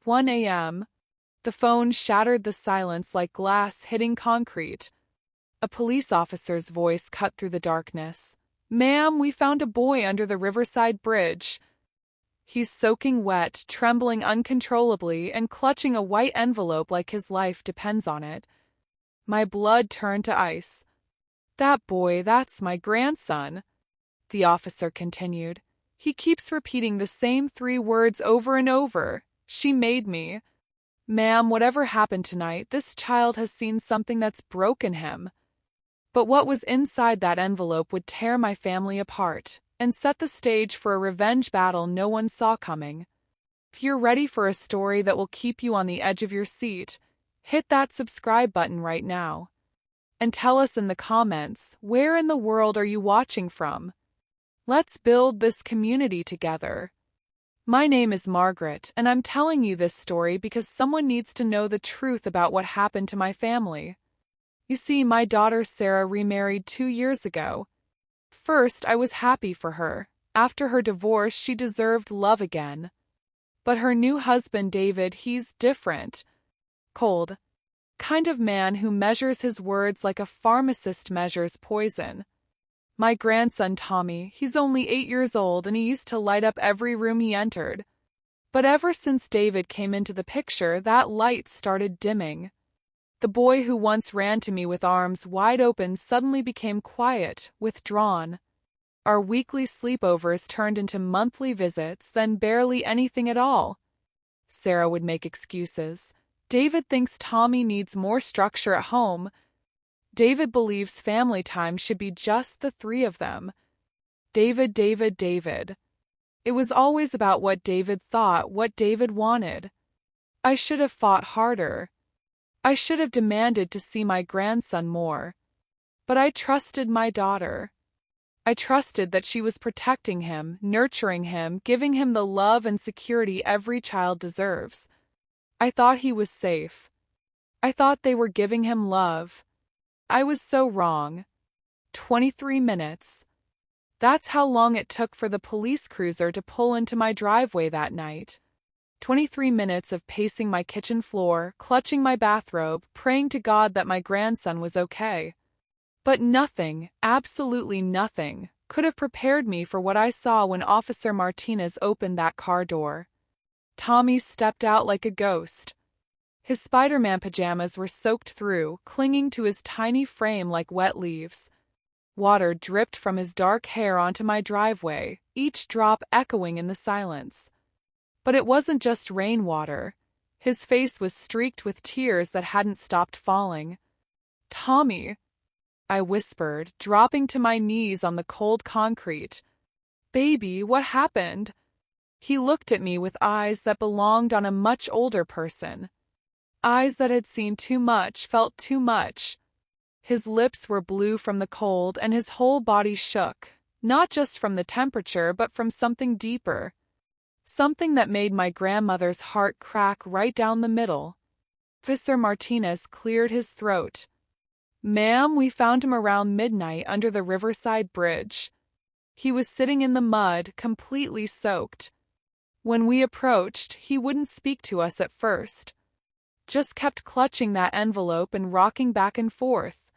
1 a.m. The phone shattered the silence like glass hitting concrete. A police officer's voice cut through the darkness. "Ma'am, we found a boy under the Riverside Bridge. He's soaking wet, trembling uncontrollably, and clutching a white envelope like his life depends on it." My blood turned to ice. "That boy, that's my grandson," the officer continued. "He keeps repeating the same 3 words over and over. She made me. Ma'am, whatever happened tonight, this child has seen something that's broken him." But what was inside that envelope would tear my family apart and set the stage for a revenge battle no one saw coming. If you're ready for a story that will keep you on the edge of your seat, hit that subscribe button right now. And tell us in the comments, where in the world are you watching from? Let's build this community together. My name is Margaret, and I'm telling you this story because someone needs to know the truth about what happened to my family. You see, my daughter Sarah remarried 2 years ago. First, I was happy for her. After her divorce, she deserved love again. But her new husband, David, he's different. Cold. Kind of man who measures his words like a pharmacist measures poison. My grandson Tommy, he's only 8 years old and he used to light up every room he entered. But ever since David came into the picture, that light started dimming. The boy who once ran to me with arms wide open suddenly became quiet, withdrawn. Our weekly sleepovers turned into monthly visits, then barely anything at all. Sarah would make excuses. David thinks Tommy needs more structure at home. David believes family time should be just the 3 of them. David, David, David. It was always about what David thought, what David wanted. I should have fought harder. I should have demanded to see my grandson more. But I trusted my daughter. I trusted that she was protecting him, nurturing him, giving him the love and security every child deserves. I thought he was safe. I thought they were giving him love. I was so wrong. 23 minutes. That's how long it took for the police cruiser to pull into my driveway that night. 23 minutes of pacing my kitchen floor, clutching my bathrobe, praying to God that my grandson was okay. But nothing, absolutely nothing, could have prepared me for what I saw when Officer Martinez opened that car door. Tommy stepped out like a ghost. His Spider-Man pajamas were soaked through, clinging to his tiny frame like wet leaves. Water dripped from his dark hair onto my driveway, each drop echoing in the silence. But it wasn't just rainwater. His face was streaked with tears that hadn't stopped falling. "Tommy," I whispered, dropping to my knees on the cold concrete. "Baby, what happened?" He looked at me with eyes that belonged on a much older person. Eyes that had seen too much, felt too much. His lips were blue from the cold and his whole body shook, not just from the temperature but from something deeper. Something that made my grandmother's heart crack right down the middle. Officer Martinez cleared his throat. "Ma'am, we found him around midnight under the Riverside Bridge. He was sitting in the mud, completely soaked. When we approached, he wouldn't speak to us at first. Just kept clutching that envelope and rocking back and forth.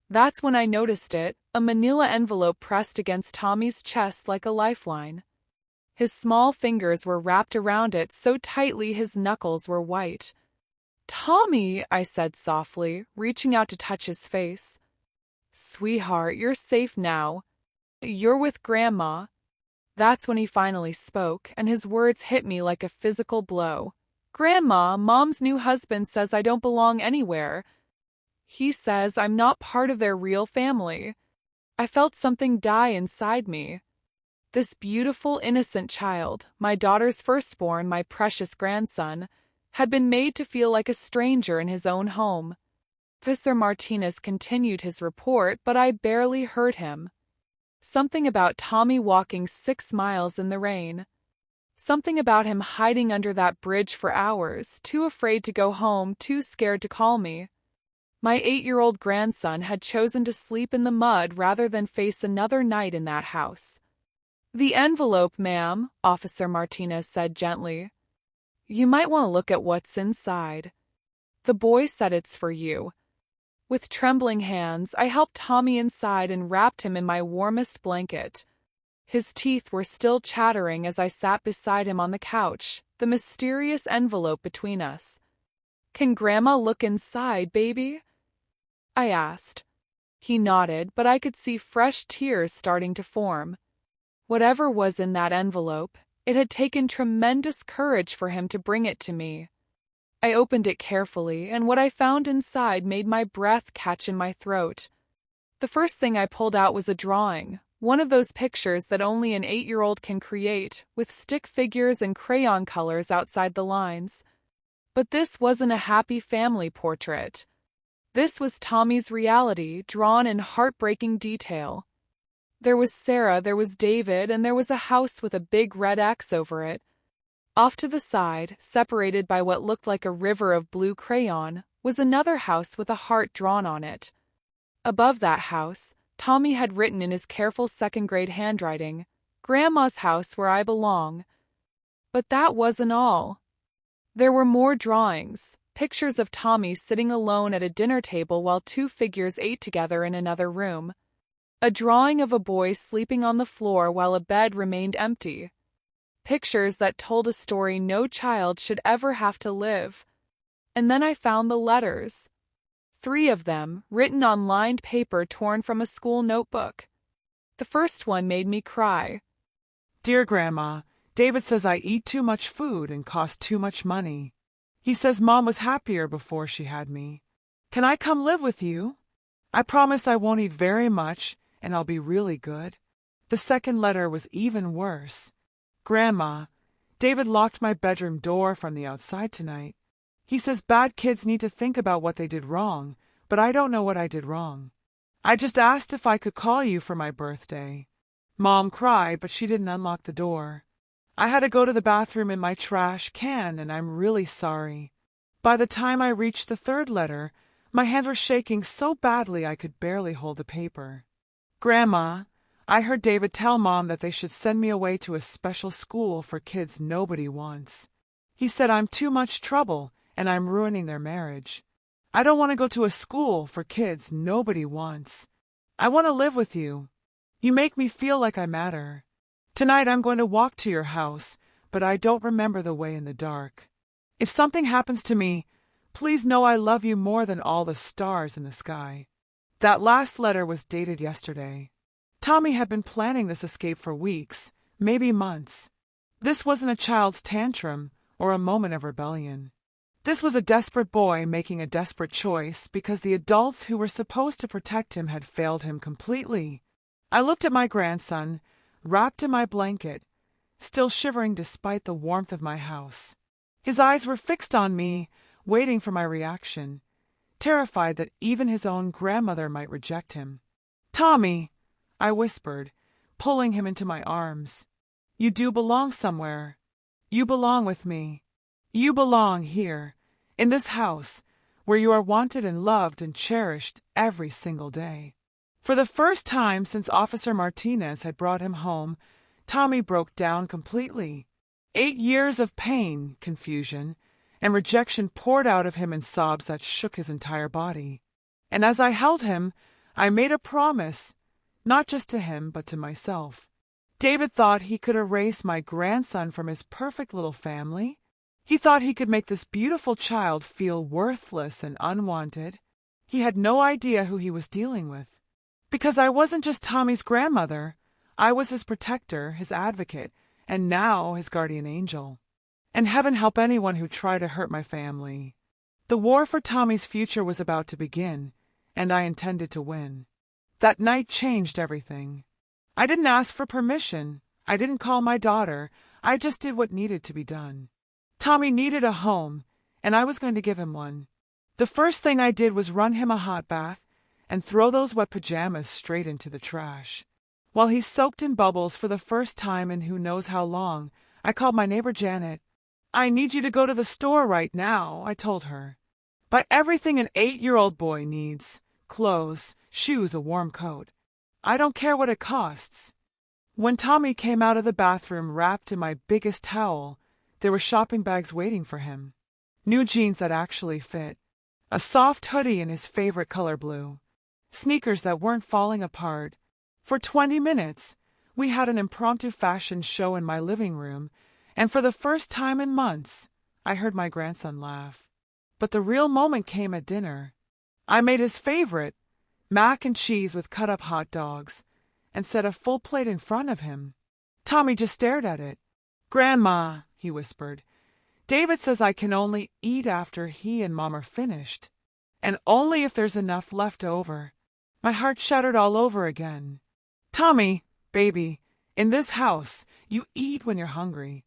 That's when I noticed it, a manila envelope pressed against Tommy's chest like a lifeline. His small fingers were wrapped around it so tightly his knuckles were white. "Tommy," I said softly, reaching out to touch his face. "Sweetheart, you're safe now. You're with Grandma." That's when he finally spoke, and his words hit me like a physical blow. "Grandma, Mom's new husband says I don't belong anywhere. He says I'm not part of their real family." I felt something die inside me. This beautiful, innocent child, my daughter's firstborn, my precious grandson, had been made to feel like a stranger in his own home. Officer Martinez continued his report, but I barely heard him. Something about Tommy walking 6 miles in the rain. Something about him hiding under that bridge for hours, too afraid to go home, too scared to call me. My 8-year-old grandson had chosen to sleep in the mud rather than face another night in that house. "The envelope, ma'am," Officer Martinez said gently. You might want to look at what's inside. The boy said it's for you. With trembling hands, I helped Tommy inside and wrapped him in my warmest blanket. His teeth were still chattering as I sat beside him on the couch, the mysterious envelope between us. Can Grandma look inside, baby? I asked. He nodded, but I could see fresh tears starting to form. Whatever was in that envelope, it had taken tremendous courage for him to bring it to me. I opened it carefully, and what I found inside made my breath catch in my throat. The first thing I pulled out was a drawing, one of those pictures that only an 8-year-old can create, with stick figures and crayon colors outside the lines. But this wasn't a happy family portrait. This was Tommy's reality, drawn in heartbreaking detail. There was Sarah, there was David, and there was a house with a big red X over it. Off to the side, separated by what looked like a river of blue crayon, was another house with a heart drawn on it. Above that house, Tommy had written in his careful second-grade handwriting, "Grandma's house where I belong." But that wasn't all. There were more drawings, pictures of Tommy sitting alone at a dinner table while two figures ate together in another room. A drawing of a boy sleeping on the floor while a bed remained empty. Pictures that told a story no child should ever have to live. And then I found the letters. 3 of them, written on lined paper torn from a school notebook. The first one made me cry. Dear Grandma, David says I eat too much food and cost too much money. He says Mom was happier before she had me. Can I come live with you? I promise I won't eat very much, and I'll be really good. The second letter was even worse. Grandma, David locked my bedroom door from the outside tonight. He says bad kids need to think about what they did wrong, but I don't know what I did wrong. I just asked if I could call you for my birthday. Mom cried, but she didn't unlock the door. I had to go to the bathroom in my trash can, and I'm really sorry. By the time I reached the third letter, my hands were shaking so badly I could barely hold the paper. Grandma, I heard David tell Mom that they should send me away to a special school for kids nobody wants. He said I'm too much trouble and I'm ruining their marriage. I don't want to go to a school for kids nobody wants. I want to live with you. You make me feel like I matter. Tonight I'm going to walk to your house, but I don't remember the way in the dark. If something happens to me, please know I love you more than all the stars in the sky. That last letter was dated yesterday. Tommy had been planning this escape for weeks, maybe months. This wasn't a child's tantrum or a moment of rebellion. This was a desperate boy making a desperate choice because the adults who were supposed to protect him had failed him completely. I looked at my grandson, wrapped in my blanket, still shivering despite the warmth of my house. His eyes were fixed on me, waiting for my reaction, terrified that even his own grandmother might reject him. "Tommy," I whispered, pulling him into my arms. "You do belong somewhere. You belong with me. You belong here, in this house, where you are wanted and loved and cherished every single day." For the first time since Officer Martinez had brought him home, Tommy broke down completely. 8 years of pain, confusion, and rejection poured out of him in sobs that shook his entire body. And as I held him, I made a promise, not just to him, but to myself. David thought he could erase my grandson from his perfect little family. He thought he could make this beautiful child feel worthless and unwanted. He had no idea who he was dealing with. Because I wasn't just Tommy's grandmother, I was his protector, his advocate, and now his guardian angel. And heaven help anyone who tried to hurt my family. The war for Tommy's future was about to begin, and I intended to win. That night changed everything. I didn't ask for permission. I didn't call my daughter. I just did what needed to be done. Tommy needed a home, and I was going to give him one. The first thing I did was run him a hot bath and throw those wet pajamas straight into the trash. While he soaked in bubbles for the first time in who knows how long, I called my neighbor Janet. "I need you to go to the store right now," I told her. "Buy everything an 8-year-old boy needs. Clothes, shoes, a warm coat. I don't care what it costs." When Tommy came out of the bathroom wrapped in my biggest towel, There were shopping bags waiting for him, new jeans that actually fit, a soft hoodie in his favorite color blue, sneakers that weren't falling apart. For 20 minutes, we had an impromptu fashion show in my living room, and for the first time in months, I heard my grandson laugh. But the real moment came at dinner. I made his favorite, mac and cheese with cut-up hot dogs, and set a full plate in front of him. Tommy just stared at it. "Grandma," he whispered, "David says I can only eat after he and Mom are finished, and only if there's enough left over." My heart shattered all over again. "Tommy, baby, in this house, you eat when you're hungry.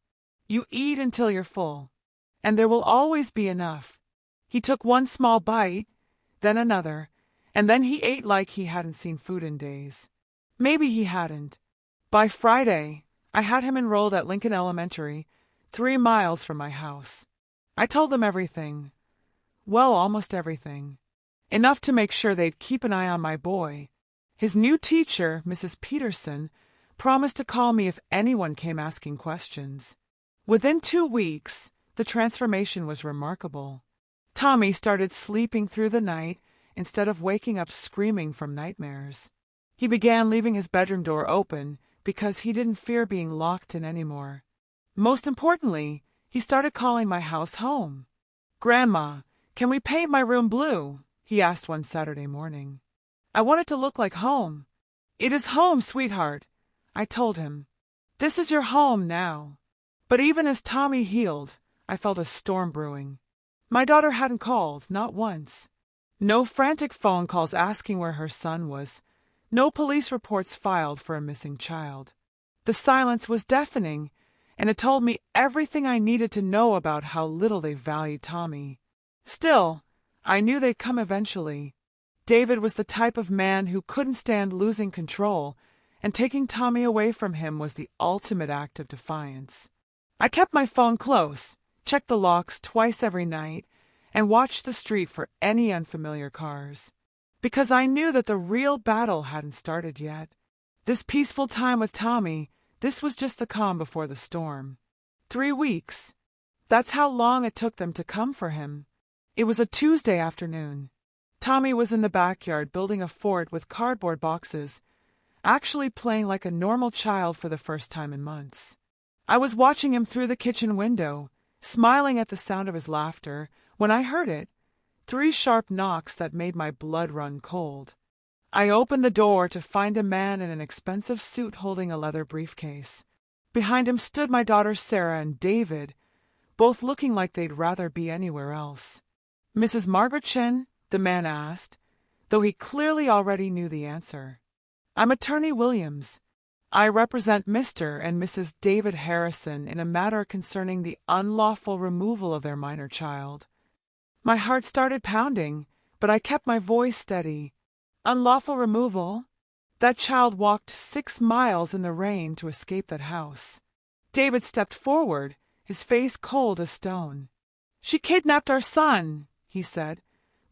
You eat until you're full, and there will always be enough." He took one small bite, then another, and then he ate like he hadn't seen food in days. Maybe he hadn't. By Friday, I had him enrolled at Lincoln Elementary, 3 miles from my house. I told them everything. Well, almost everything. Enough to make sure they'd keep an eye on my boy. His new teacher, Mrs. Peterson, promised to call me if anyone came asking questions. Within 2 weeks, the transformation was remarkable. Tommy started sleeping through the night instead of waking up screaming from nightmares. He began leaving his bedroom door open because he didn't fear being locked in anymore. Most importantly, he started calling my house home. "Grandma, can we paint my room blue?" he asked one Saturday morning. "I want it to look like home." "It is home, sweetheart," I told him. "This is your home now." But even as Tommy healed, I felt a storm brewing. My daughter hadn't called, not once. No frantic phone calls asking where her son was. No police reports filed for a missing child. The silence was deafening, and it told me everything I needed to know about how little they valued Tommy. Still, I knew they'd come eventually. David was the type of man who couldn't stand losing control, and taking Tommy away from him was the ultimate act of defiance. I kept my phone close, checked the locks twice every night, and watched the street for any unfamiliar cars. Because I knew that the real battle hadn't started yet. This peaceful time with Tommy, this was just the calm before the storm. 3 weeks. That's how long it took them to come for him. It was a Tuesday afternoon. Tommy was in the backyard building a fort with cardboard boxes, actually playing like a normal child for the first time in months. I was watching him through the kitchen window, smiling at the sound of his laughter, when I heard it. 3 sharp knocks that made my blood run cold. I opened the door to find a man in an expensive suit holding a leather briefcase. Behind him stood my daughter Sarah and David, both looking like they'd rather be anywhere else. "Mrs. Margaret Chen?" the man asked, though he clearly already knew the answer. "I'm Attorney Williams. I represent Mr. and Mrs. David Harrison in a matter concerning the unlawful removal of their minor child." My heart started pounding, but I kept my voice steady. "Unlawful removal? That child walked 6 miles in the rain to escape that house." David stepped forward, his face cold as stone. "She kidnapped our son," he said,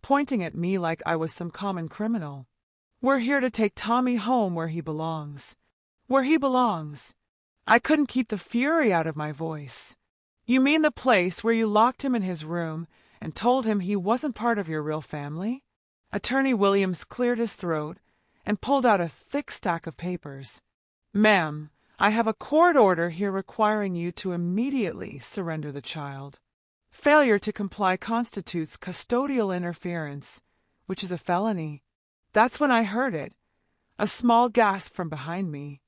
pointing at me like I was some common criminal. "We're here to take Tommy home where he belongs. Where he belongs." I couldn't keep the fury out of my voice. "You mean the place where you locked him in his room and told him he wasn't part of your real family?" Attorney Williams cleared his throat and pulled out a thick stack of papers. "Ma'am, I have a court order here requiring you to immediately surrender the child. Failure to comply constitutes custodial interference, which is a felony." That's when I heard it, a small gasp from behind me.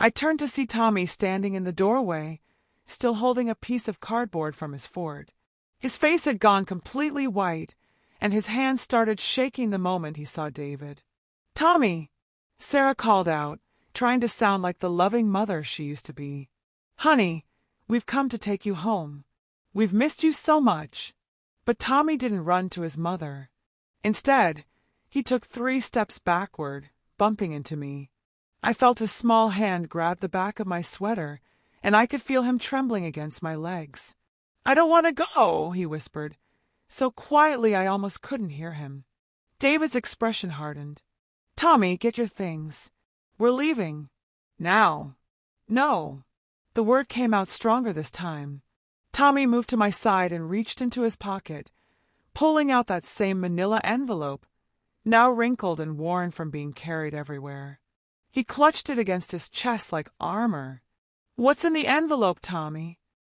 I turned to see Tommy standing in the doorway, still holding a piece of cardboard from his fort. His face had gone completely white, and his hands started shaking the moment he saw David. "Tommy!" Sarah called out, trying to sound like the loving mother she used to be. "Honey, we've come to take you home. We've missed you so much." But Tommy didn't run to his mother. Instead, he took 3 steps backward, bumping into me. I felt his small hand grab the back of my sweater, and I could feel him trembling against my legs. "I don't want to go," he whispered, so quietly I almost couldn't hear him. David's expression hardened. "Tommy, get your things. We're leaving. Now." "No." The word came out stronger this time. Tommy moved to my side and reached into his pocket, pulling out that same manila envelope, now wrinkled and worn from being carried everywhere. He clutched it against his chest like armor. "What's in the envelope, Tommy?"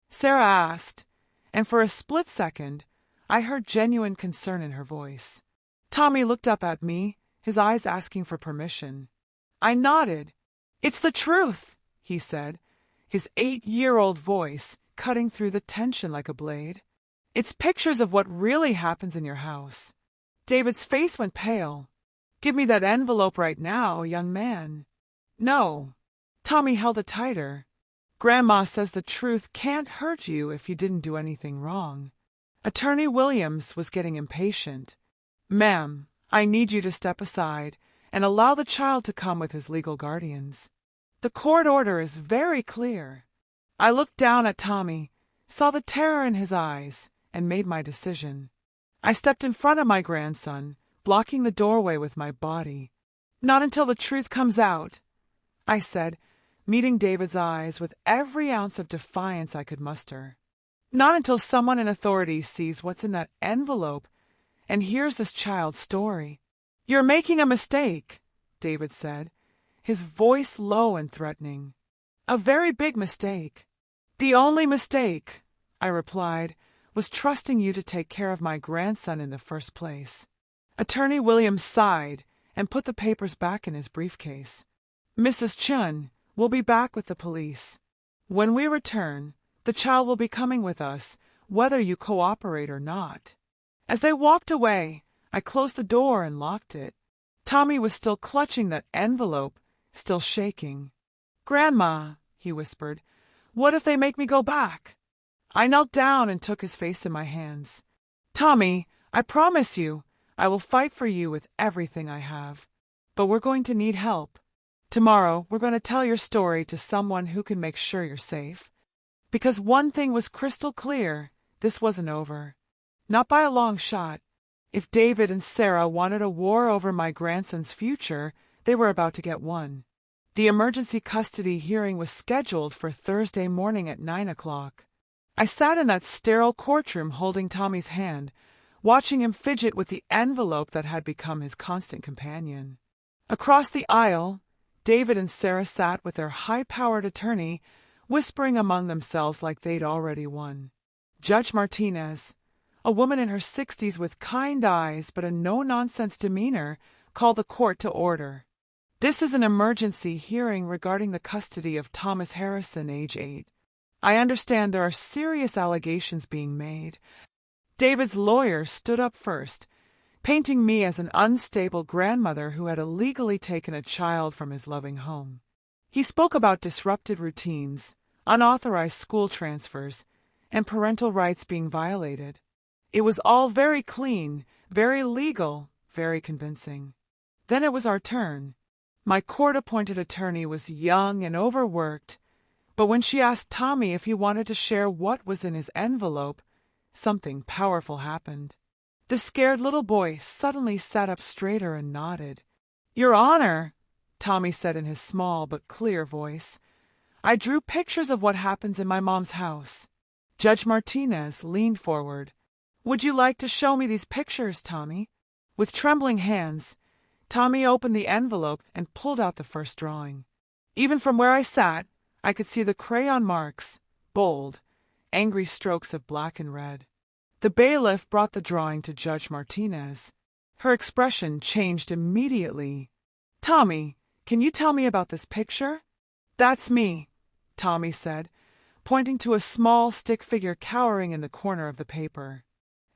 Sarah asked, and for a split second, I heard genuine concern in her voice. Tommy looked up at me, his eyes asking for permission. I nodded. "It's the truth," he said, his 8-year-old voice cutting through the tension like a blade. "It's pictures of what really happens in your house." David's face went pale. "Give me that envelope right now, young man." "No." Tommy held it tighter. "Grandma says the truth can't hurt you if you didn't do anything wrong." Attorney Williams was getting impatient. "Ma'am, I need you to step aside and allow the child to come with his legal guardians. The court order is very clear." I looked down at Tommy, saw the terror in his eyes, and made my decision. I stepped in front of my grandson, blocking the doorway with my body. "Not until the truth comes out," I said, meeting David's eyes with every ounce of defiance I could muster. "Not until someone in authority sees what's in that envelope and hears this child's story." "You're making a mistake," David said, his voice low and threatening. "A very big mistake." "The only mistake," I replied, "was trusting you to take care of my grandson in the first place." Attorney Williams sighed and put the papers back in his briefcase. "Mrs. Chun will be back with the police. When we return, the child will be coming with us, whether you cooperate or not." As they walked away, I closed the door and locked it. Tommy was still clutching that envelope, still shaking. "Grandma," he whispered, "what if they make me go back?" I knelt down and took his face in my hands. "Tommy, I promise you, I will fight for you with everything I have. But we're going to need help. Tomorrow, we're going to tell your story to someone who can make sure you're safe. Because one thing was crystal clear, this wasn't over. Not by a long shot. If David and Sarah wanted a war over my grandson's future, they were about to get one. The emergency custody hearing was scheduled for Thursday morning at 9 o'clock. I sat in that sterile courtroom holding Tommy's hand, watching him fidget with the envelope that had become his constant companion. Across the aisle, David and Sarah sat with their high-powered attorney, whispering among themselves like they'd already won. Judge Martinez, a woman in her 60s with kind eyes but a no-nonsense demeanor, called the court to order. "This is an emergency hearing regarding the custody of Thomas Harrison, age 8. I understand there are serious allegations being made." David's lawyer stood up first, painting me as an unstable grandmother who had illegally taken a child from his loving home. He spoke about disrupted routines, unauthorized school transfers, and parental rights being violated. It was all very clean, very legal, very convincing. Then it was our turn. My court-appointed attorney was young and overworked, but when she asked Tommy if he wanted to share what was in his envelope, something powerful happened. The scared little boy suddenly sat up straighter and nodded. "Your Honor," Tommy said in his small but clear voice, "I drew pictures of what happens in my mom's house." Judge Martinez leaned forward. "Would you like to show me these pictures, Tommy?" With trembling hands, Tommy opened the envelope and pulled out the first drawing. Even from where I sat, I could see the crayon marks, bold, angry strokes of black and red. The bailiff brought the drawing to Judge Martinez. Her expression changed immediately. "Tommy, can you tell me about this picture?" "That's me," Tommy said, pointing to a small stick figure cowering in the corner of the paper.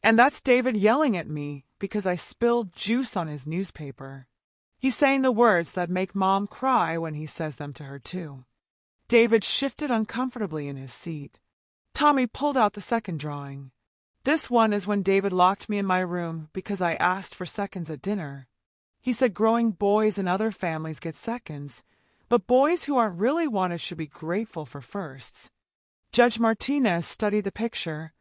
"And that's David yelling at me because I spilled juice on his newspaper. He's saying the words that make Mom cry when he says them to her, too." David shifted uncomfortably in his seat. Tommy pulled out the second drawing. "This one is when David locked me in my room because I asked for seconds at dinner. He said growing boys in other families get seconds, but boys who aren't really wanted should be grateful for firsts." Judge Martinez studied the picture.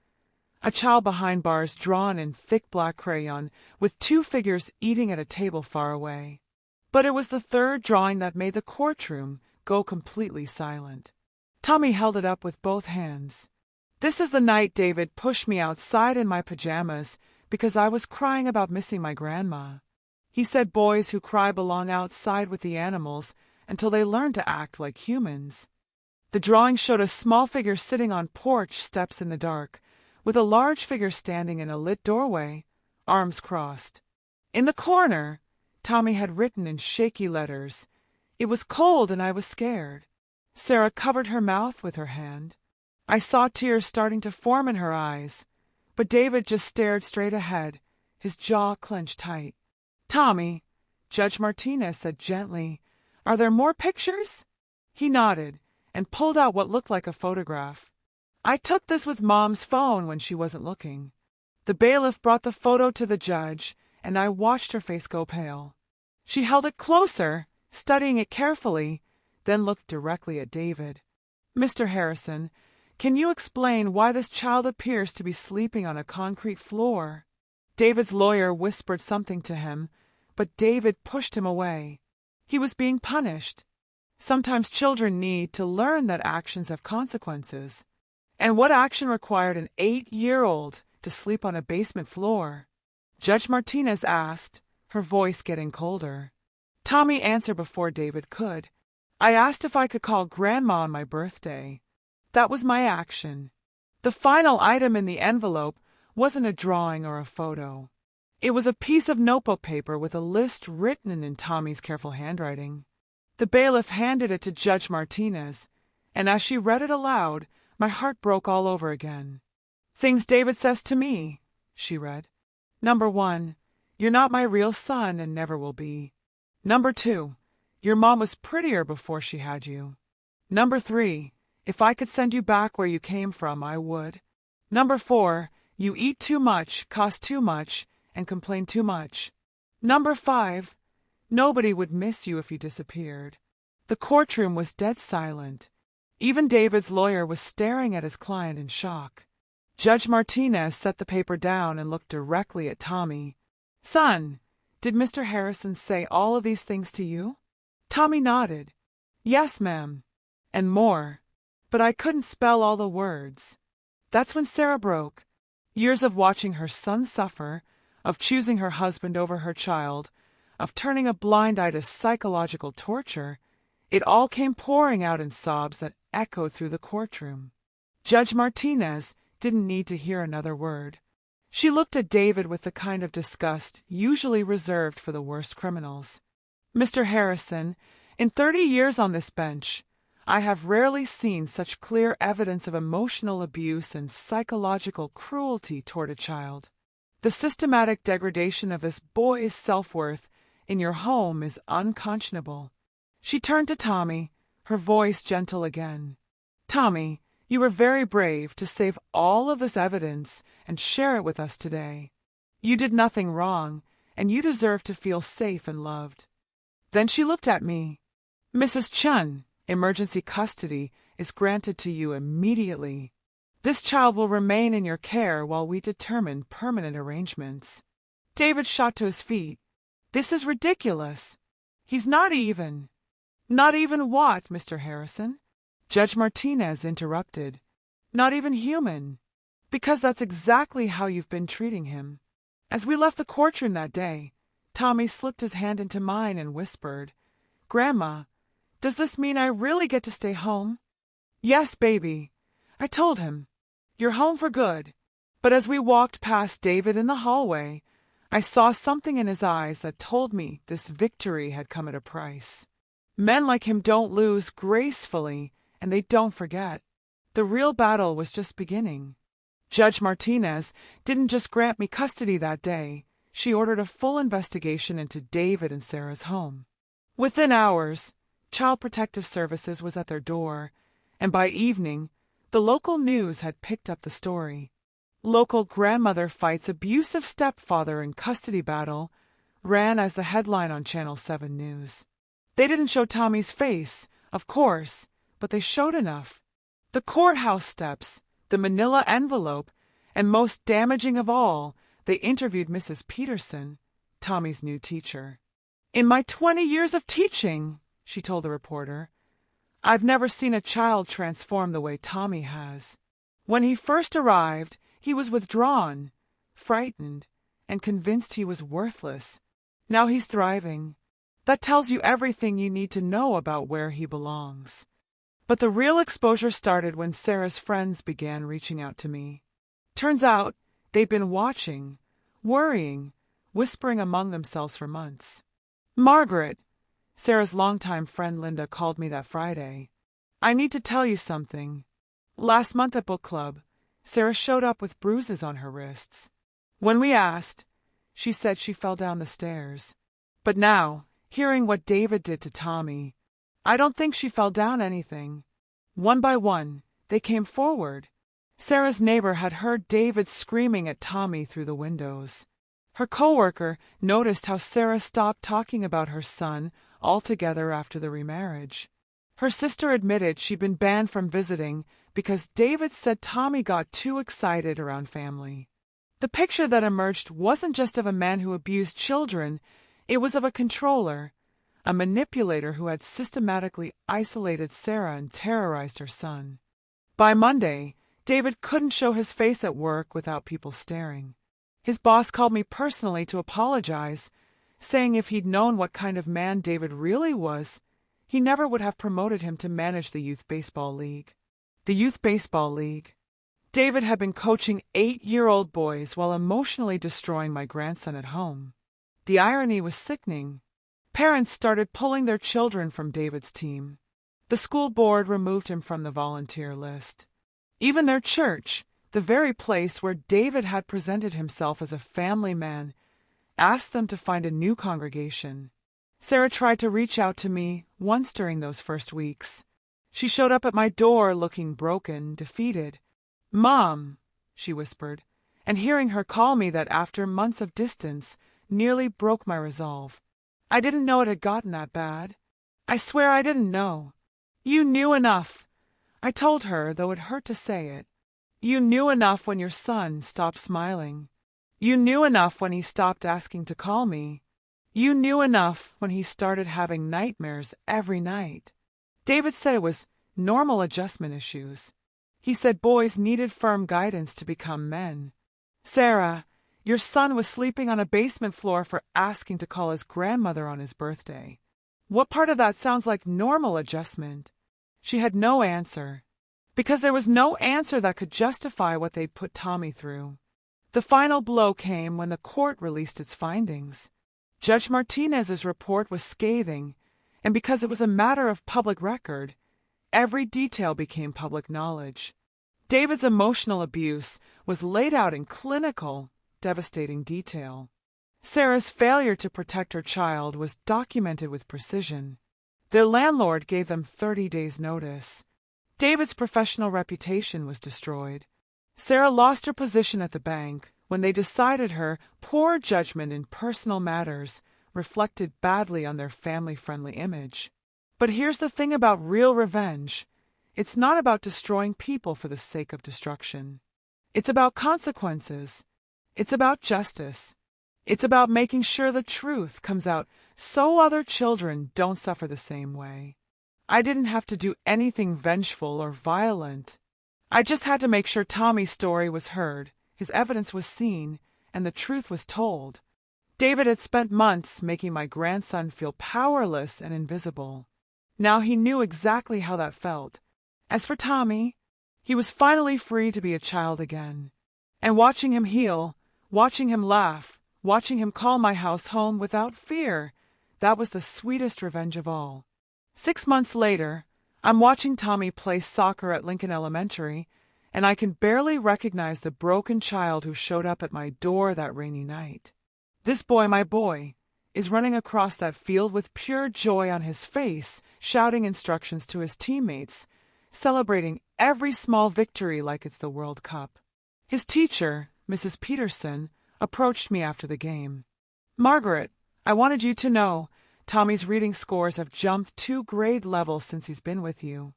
A child behind bars drawn in thick black crayon, with two figures eating at a table far away. But it was the third drawing that made the courtroom go completely silent. Tommy held it up with both hands. This is the night David pushed me outside in my pajamas because I was crying about missing my grandma. He said boys who cry belong outside with the animals until they learn to act like humans. The drawing showed a small figure sitting on porch steps in the dark, with a large figure standing in a lit doorway, arms crossed. In the corner, Tommy had written in shaky letters, "It was cold and I was scared." Sarah covered her mouth with her hand. I saw tears starting to form in her eyes, but David just stared straight ahead, his jaw clenched tight. "Tommy," Judge Martinez said gently, "are there more pictures?" He nodded and pulled out what looked like a photograph. "I took this with Mom's phone when she wasn't looking." The bailiff brought the photo to the judge, and I watched her face go pale. She held it closer, studying it carefully, then looked directly at David. "Mr. Harrison, can you explain why this child appears to be sleeping on a concrete floor?" David's lawyer whispered something to him, but David pushed him away. He was being punished. Sometimes children need to learn that actions have consequences. And what action required an 8-year-old to sleep on a basement floor? Judge Martinez asked, her voice getting colder. Tommy answered before David could. "I asked if I could call Grandma on my birthday. That was my action." The final item in the envelope wasn't a drawing or a photo. It was a piece of notebook paper with a list written in Tommy's careful handwriting. The bailiff handed it to Judge Martinez, and as she read it aloud, my heart broke all over again. "Things David says to me," she read. "Number 1, you're not my real son and never will be. Number 2, your mom was prettier before she had you. Number 3, if I could send you back where you came from, I would. Number 4, you eat too much, cost too much, and complain too much. Number 5, nobody would miss you if you disappeared." The courtroom was dead silent. Even David's lawyer was staring at his client in shock. Judge Martinez set the paper down and looked directly at Tommy. "Son, did Mr. Harrison say all of these things to you?" Tommy nodded. "Yes, ma'am, and more, but I couldn't spell all the words." That's when Sarah broke. Years of watching her son suffer, of choosing her husband over her child, of turning a blind eye to psychological torture, it all came pouring out in sobs that echoed through the courtroom. Judge Martinez didn't need to hear another word. She looked at David with the kind of disgust usually reserved for the worst criminals. "Mr. Harrison, in 30 years on this bench, I have rarely seen such clear evidence of emotional abuse and psychological cruelty toward a child. The systematic degradation of this boy's self-worth in your home is unconscionable." She turned to Tommy, her voice gentle again. "Tommy, you were very brave to save all of this evidence and share it with us today. You did nothing wrong, and you deserve to feel safe and loved." Then she looked at me. "Mrs. Chun, emergency custody is granted to you immediately. This child will remain in your care while we determine permanent arrangements." David shot to his feet. "This is ridiculous. He's not even." "Not even what, Mr. Harrison?" Judge Martinez interrupted. "Not even human. Because that's exactly how you've been treating him." As we left the courtroom that day, Tommy slipped his hand into mine and whispered, "Grandma, does this mean I really get to stay home?" "Yes, baby," I told him. "You're home for good." But as we walked past David in the hallway, I saw something in his eyes that told me this victory had come at a price. Men like him don't lose gracefully, and they don't forget. The real battle was just beginning. Judge Martinez didn't just grant me custody that day. She ordered a full investigation into David and Sarah's home. Within hours, Child Protective Services was at their door, and by evening, the local news had picked up the story. "Local grandmother fights abusive stepfather in custody battle" ran as the headline on Channel 7 News. They didn't show Tommy's face, of course, but they showed enough. The courthouse steps, the manila envelope, and most damaging of all, they interviewed Mrs. Peterson, Tommy's new teacher. "In my 20 years of teaching," she told the reporter, "I've never seen a child transform the way Tommy has." When he first arrived, he was withdrawn, frightened, and convinced he was worthless. Now he's thriving. That tells you everything you need to know about where he belongs. But the real exposure started when Sarah's friends began reaching out to me. Turns out they'd been watching, worrying, whispering among themselves for months. Margaret, Sarah's longtime friend Linda, called me that Friday. I need to tell you something. Last month at book club, Sarah showed up with bruises on her wrists. When we asked, she said she fell down the stairs. But now, hearing what David did to Tommy, I don't think she fell down anything. One by one, they came forward. Sarah's neighbor had heard David screaming at Tommy through the windows. Her coworker noticed how Sarah stopped talking about her son altogether after the remarriage. Her sister admitted she'd been banned from visiting because David said Tommy got too excited around family. The picture that emerged wasn't just of a man who abused children, it was of a controller, a manipulator who had systematically isolated Sarah and terrorized her son. By Monday, David couldn't show his face at work without people staring. His boss called me personally to apologize, saying if he'd known what kind of man David really was, he never would have promoted him to manage the youth baseball league. The youth baseball league. David had been coaching 8-year-old boys while emotionally destroying my grandson at home. The irony was sickening. Parents started pulling their children from David's team. The school board removed him from the volunteer list. Even their church, the very place where David had presented himself as a family man, asked them to find a new congregation. Sarah tried to reach out to me once during those first weeks. She showed up at my door looking broken, defeated. "Mom," she whispered, and hearing her call me that after months of distance nearly broke my resolve. I didn't know it had gotten that bad. I swear I didn't know. "You knew enough," I told her, though it hurt to say it. "You knew enough when your son stopped smiling. You knew enough when he stopped asking to call me. You knew enough when he started having nightmares every night." David said it was normal adjustment issues. He said boys needed firm guidance to become men. "Sarah, your son was sleeping on a basement floor for asking to call his grandmother on his birthday. What part of that sounds like normal adjustment?" She had no answer, because there was no answer that could justify what they'd put Tommy through. The final blow came when the court released its findings. Judge Martinez's report was scathing, and because it was a matter of public record, every detail became public knowledge. David's emotional abuse was laid out in clinical, devastating detail. Sarah's failure to protect her child was documented with precision. Their landlord gave them 30 days' notice. David's professional reputation was destroyed. Sarah lost her position at the bank when they decided her poor judgment in personal matters reflected badly on their family-friendly image. But here's the thing about real revenge. It's not about destroying people for the sake of destruction. It's about consequences. It's about justice. It's about making sure the truth comes out so other children don't suffer the same way. I didn't have to do anything vengeful or violent. I just had to make sure Tommy's story was heard, his evidence was seen, and the truth was told. David had spent months making my grandson feel powerless and invisible. Now he knew exactly how that felt. As for Tommy, he was finally free to be a child again. And watching him heal, watching him laugh, watching him call my house home without fear, that was the sweetest revenge of all. 6 months later, I'm watching Tommy play soccer at Lincoln Elementary, and I can barely recognize the broken child who showed up at my door that rainy night. This boy, my boy, is running across that field with pure joy on his face, shouting instructions to his teammates, celebrating every small victory like it's the World Cup. His teacher, Mrs. Peterson, approached me after the game. "Margaret, I wanted you to know Tommy's reading scores have jumped 2 grade levels since he's been with you.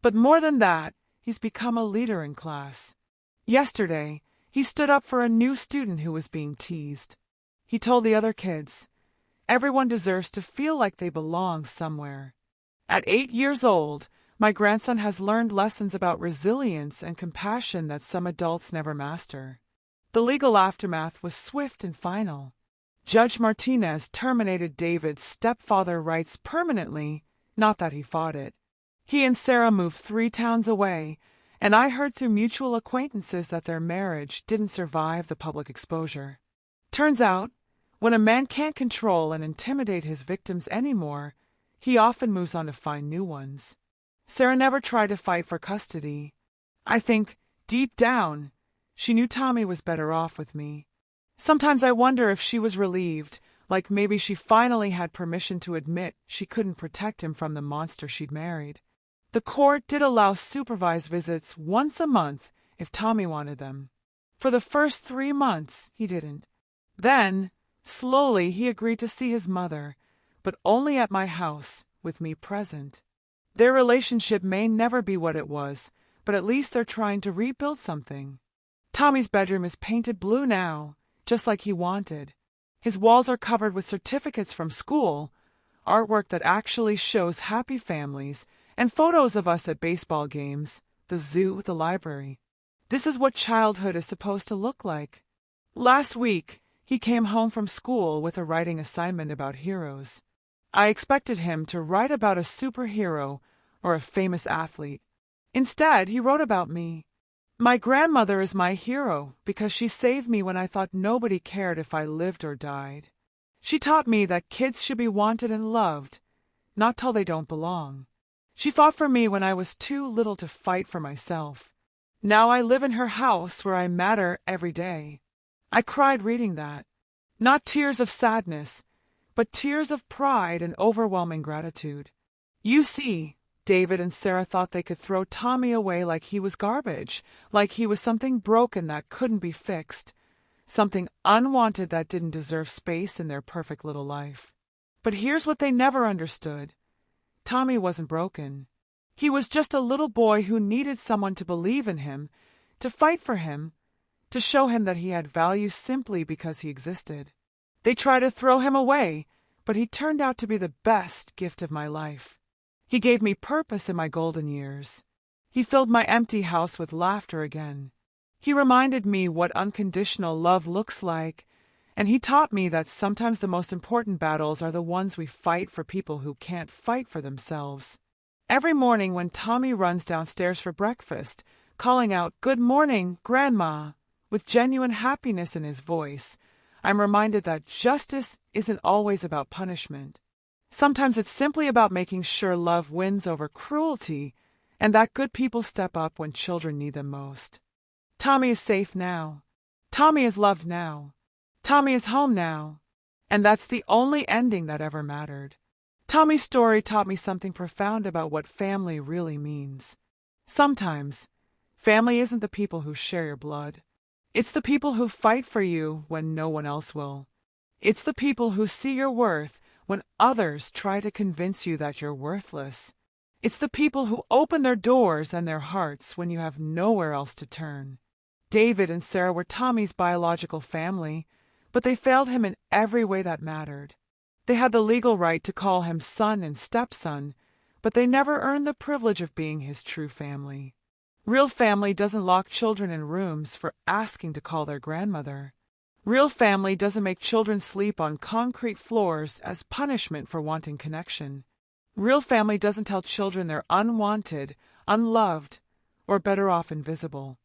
But more than that, he's become a leader in class. Yesterday, he stood up for a new student who was being teased. He told the other kids, everyone deserves to feel like they belong somewhere. At 8 years old, My grandson has learned lessons about resilience and compassion that some adults never master. The legal aftermath was swift and final. Judge Martinez terminated David's stepfather rights permanently, not that he fought it. He and Sarah moved 3 towns away, and I heard through mutual acquaintances that their marriage didn't survive the public exposure. Turns out, when a man can't control and intimidate his victims anymore, he often moves on to find new ones. Sarah never tried to fight for custody. I think, deep down, she knew Tommy was better off with me. Sometimes I wonder if she was relieved, like maybe she finally had permission to admit she couldn't protect him from the monster she'd married. The court did allow supervised visits once a month if Tommy wanted them. For the first 3 months, he didn't. Then, slowly, he agreed to see his mother, but only at my house, with me present. Their relationship may never be what it was, but at least they're trying to rebuild something. Tommy's bedroom is painted blue now, just like he wanted. His walls are covered with certificates from school, artwork that actually shows happy families, and photos of us at baseball games, the zoo, the library. This is what childhood is supposed to look like. Last week, he came home from school with a writing assignment about heroes. I expected him to write about a superhero or a famous athlete. Instead, he wrote about me. My grandmother is my hero because she saved me when I thought nobody cared if I lived or died. She taught me that kids should be wanted and loved, not till they don't belong. She fought for me when I was too little to fight for myself. Now I live in her house where I matter every day. I cried reading that. Not tears of sadness, but tears of pride and overwhelming gratitude. You see, David and Sarah thought they could throw Tommy away like he was garbage, like he was something broken that couldn't be fixed, something unwanted that didn't deserve space in their perfect little life. But here's what they never understood. Tommy wasn't broken. He was just a little boy who needed someone to believe in him, to fight for him, to show him that he had value simply because he existed. They tried to throw him away, but he turned out to be the best gift of my life. He gave me purpose in my golden years. He filled my empty house with laughter again. He reminded me what unconditional love looks like, and he taught me that sometimes the most important battles are the ones we fight for people who can't fight for themselves. Every morning when Tommy runs downstairs for breakfast, calling out, "Good morning, Grandma," with genuine happiness in his voice, I'm reminded that justice isn't always about punishment. Sometimes it's simply about making sure love wins over cruelty, and that good people step up when children need them most. Tommy is safe now. Tommy is loved now. Tommy is home now. And that's the only ending that ever mattered. Tommy's story taught me something profound about what family really means. Sometimes, family isn't the people who share your blood. It's the people who fight for you when no one else will. It's the people who see your worth when others try to convince you that you're worthless. It's the people who open their doors and their hearts when you have nowhere else to turn. David and Sarah were Tommy's biological family, but they failed him in every way that mattered. They had the legal right to call him son and stepson, but they never earned the privilege of being his true family. Real family doesn't lock children in rooms for asking to call their grandmother. Real family doesn't make children sleep on concrete floors as punishment for wanting connection. Real family doesn't tell children they're unwanted, unloved, or better off invisible.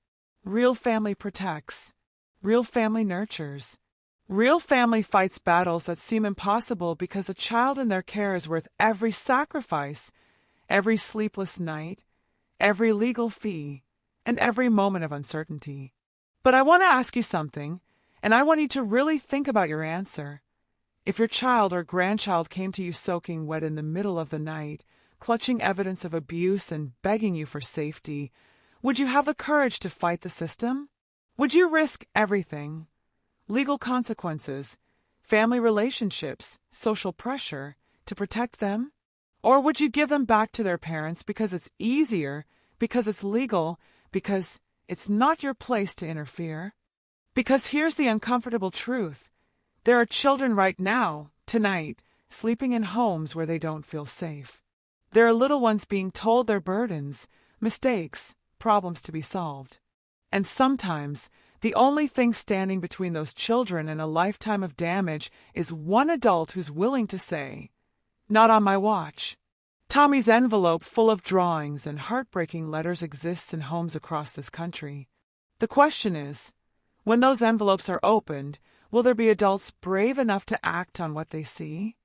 Real family protects. Real family nurtures. Real family fights battles that seem impossible because a child in their care is worth every sacrifice, every sleepless night, every legal fee, and every moment of uncertainty. But I want to ask you something, and I want you to really think about your answer. If your child or grandchild came to you soaking wet in the middle of the night, clutching evidence of abuse and begging you for safety, would you have the courage to fight the system? Would you risk everything? Legal consequences, family relationships, social pressure, to protect them? Or would you give them back to their parents because it's easier, because it's legal, because it's not your place to interfere? Because here's the uncomfortable truth. There are children right now, tonight, sleeping in homes where they don't feel safe. There are little ones being told their burdens, mistakes, problems to be solved. And sometimes, the only thing standing between those children and a lifetime of damage is one adult who's willing to say, "Not on my watch." Tommy's envelope full of drawings and heartbreaking letters exists in homes across this country. The question is, when those envelopes are opened, will there be adults brave enough to act on what they see?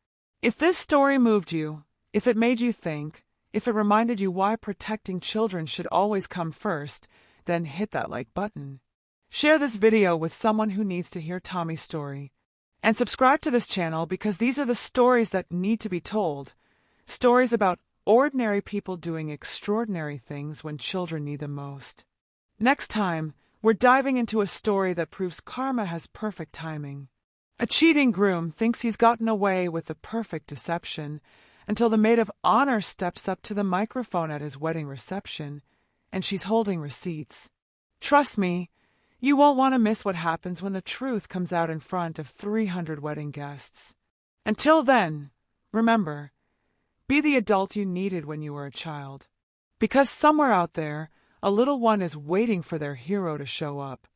If this story moved you, if it made you think, if it reminded you why protecting children should always come first, then hit that like button. Share this video with someone who needs to hear Tommy's story. And subscribe to this channel because these are the stories that need to be told. Stories about ordinary people doing extraordinary things when children need them most. Next time, we're diving into a story that proves karma has perfect timing. A cheating groom thinks he's gotten away with the perfect deception until the maid of honor steps up to the microphone at his wedding reception, and she's holding receipts. Trust me, you won't want to miss what happens when the truth comes out in front of 300 wedding guests. Until then, remember, be the adult you needed when you were a child. Because somewhere out there, a little one is waiting for their hero to show up.